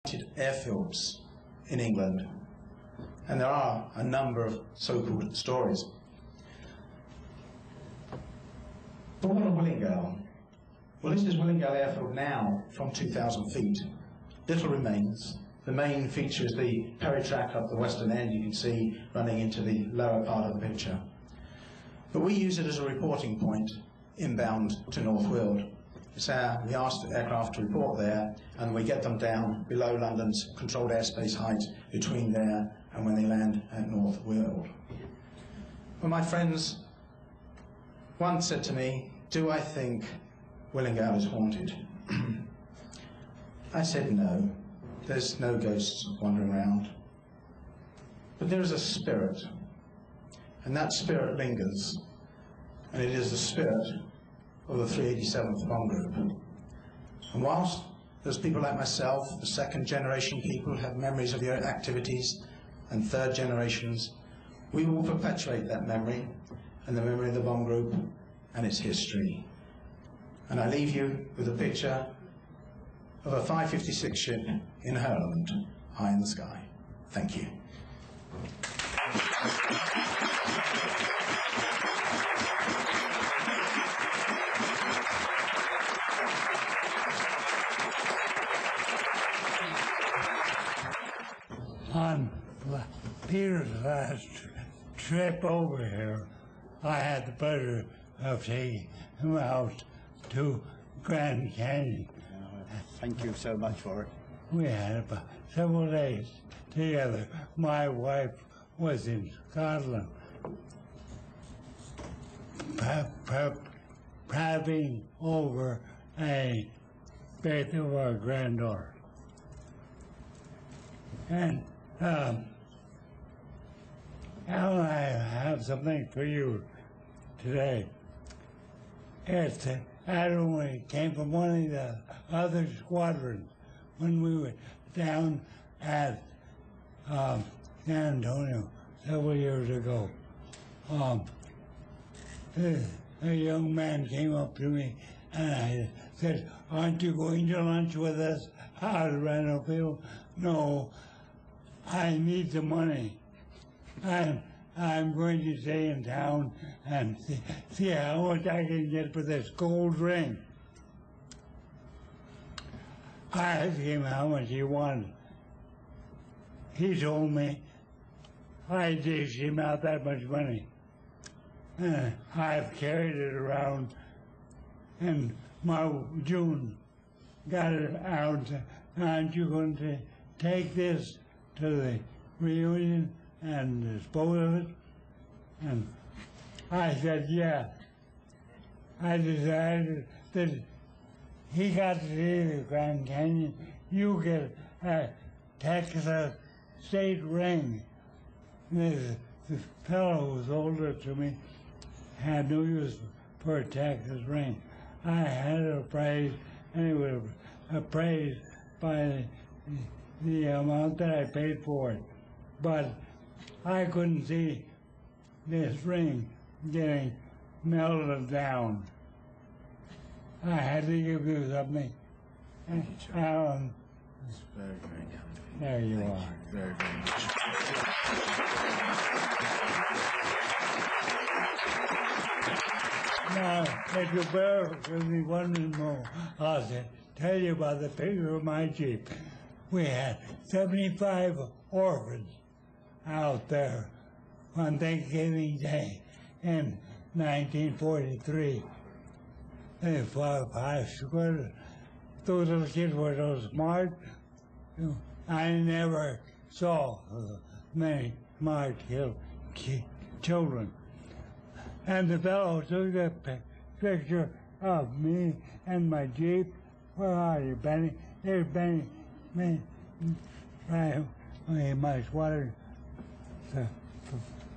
airfields in England, and there are a number of so-called stories. But what of Willingale? Well, this is Willingale Airfield now from 2,000 feet. Little remains. The main feature is the peritrack up the western end, you can see running into the lower part of the picture. But we use it as a reporting point inbound to North Weald. We ask the aircraft to report there, and we get them down below London's controlled airspace height between there and when they land at North Weald. Well, my friends once said to me, "Do I think Willingale is haunted?" I said no. There's no ghosts wandering around. But there is a spirit, and that spirit lingers, and it is the spirit of the 387th Bomb Group. And whilst there's people like myself, the second generation people have memories of your activities, and third generations, we will perpetuate that memory and the memory of the Bomb Group and its history. And I leave you with a picture of a 556 ship in Ireland, high in the sky. Thank you. On Peter's last trip over here, I had the pleasure of taking him out to Grand Canyon. Thank you so much for it. We had about several days together. My wife was in Scotland, prepping over a birth of our granddaughter. And Alan, I have something for you today. It's Adam, we came from one of the other squadrons when we were down at San Antonio several years ago. A young man came up to me and I said, "Aren't you going to lunch with us out of Randall Field?" "No, I need the money. I'm going to stay in town and see how much I can get for this gold ring." I asked him how much he wanted. He told me I dished him out that much money. I've carried it around, and June got it out. "Aren't you going to take this to the reunion and dispose of it?" And I said, "Yeah." I decided that he got to see the Grand Canyon. You get a Texas state ring. The fellow who sold it to me had no use for a Texas ring. I had it appraised, and it was appraised by the amount that I paid for it. But I couldn't see this ring getting melted down. I had to give you something. Thank you, Charlie. It's very, very kind. There you Thank are. you very, very much. Now, if you bear with me one more, I'll tell you about the picture of my Jeep. We had 75 orphans out there on Thanksgiving Day in 1943. They fought 5 squares. Those little kids were so smart. I never saw many smart children. And the fellow took a picture of me and my Jeep. "Where are you, Benny?" "There's Benny. Right, my sweater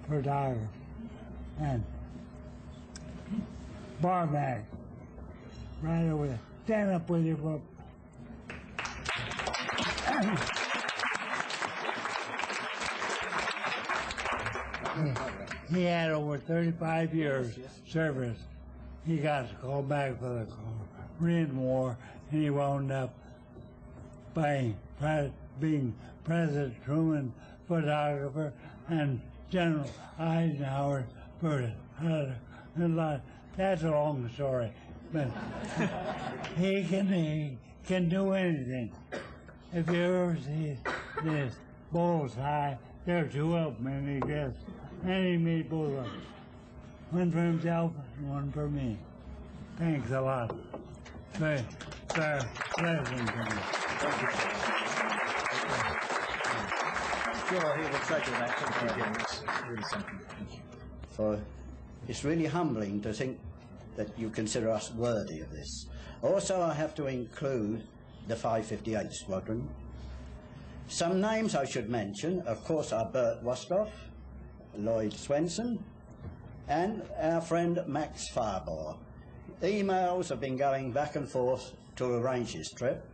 for dog." And Barmack, right over there. "Stand up with your book." He had over 35 years service. He got called back for the Korean War, and he wound up by being President Truman photographer and General Eisenhower photographer. That's a long story, but he can do anything. If you ever see this bullseye, there are two of them, and he gets, and he made both of them. One for himself and one for me. Thanks a lot. Very pleasant to me. Sure, he will take that. For it's really humbling to think that you consider us worthy of this. Also, I have to include the 558th Squadron. Some names I should mention, of course, are Bert Wostoff, Lloyd Swenson, and our friend Max Farbar. Emails have been going back and forth to arrange this trip.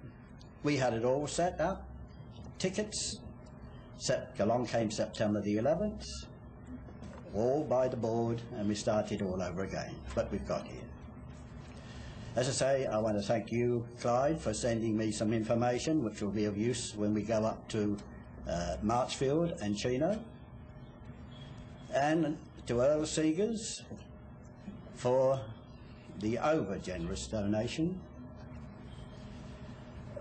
We had it all set up, tickets. Along came September the 11th, all by the board, and we started all over again, but we've got here. As I say, I want to thank you, Clyde, for sending me some information which will be of use when we go up to Marchfield and Chino, and to Earl Seegers for the over-generous donation.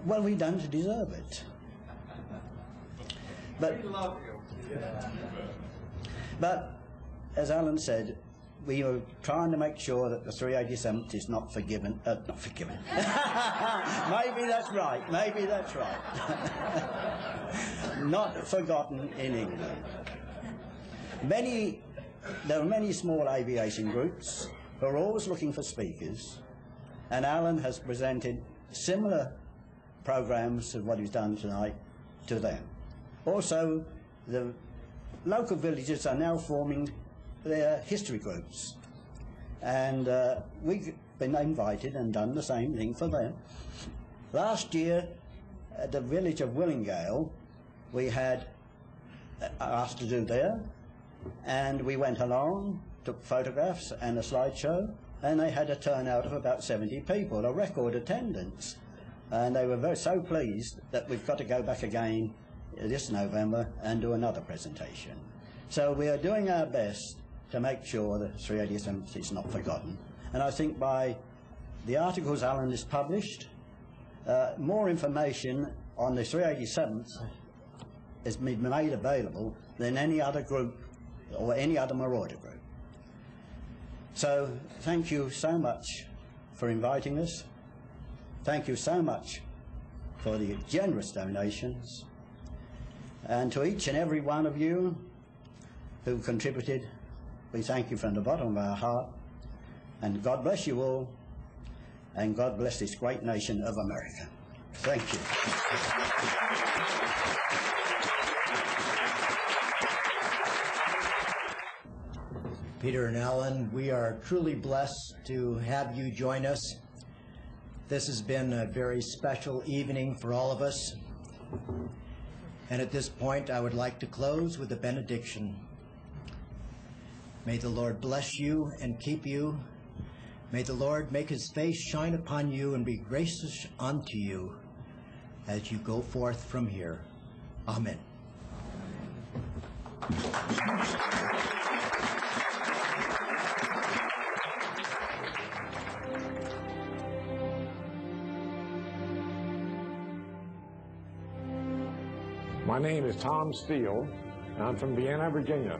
Well, we don't deserve it. But as Alan said, we are trying to make sure that the 387th is not forgiven. Not forgiven. Maybe that's right. Maybe that's right. Not forgotten in England. There are many small aviation groups who are always looking for speakers, and Alan has presented similar programs of what he's done tonight to them. Also, the local villages are now forming their history groups, and we've been invited and done the same thing for them. Last year, at the village of Willingale, we had asked to do there, and we went along, took photographs and a slideshow, and they had a turnout of about 70 people, a record attendance, and they were so pleased that we've got to go back again this November and do another presentation. So we are doing our best to make sure that 387th is not forgotten. And I think by the articles Alan has published, more information on the 387th has been made available than any other group or any other Marauder group. So thank you so much for inviting us. Thank you so much for the generous donations. And to each and every one of you who contributed, we thank you from the bottom of our heart. And God bless you all, and God bless this great nation of America. Thank you. Peter and Alan, we are truly blessed to have you join us. This has been a very special evening for all of us. And at this point, I would like to close with a benediction. May the Lord bless you and keep you. May the Lord make his face shine upon you and be gracious unto you as you go forth from here. Amen. My name is Tom Steele, and I'm from Vienna, Virginia.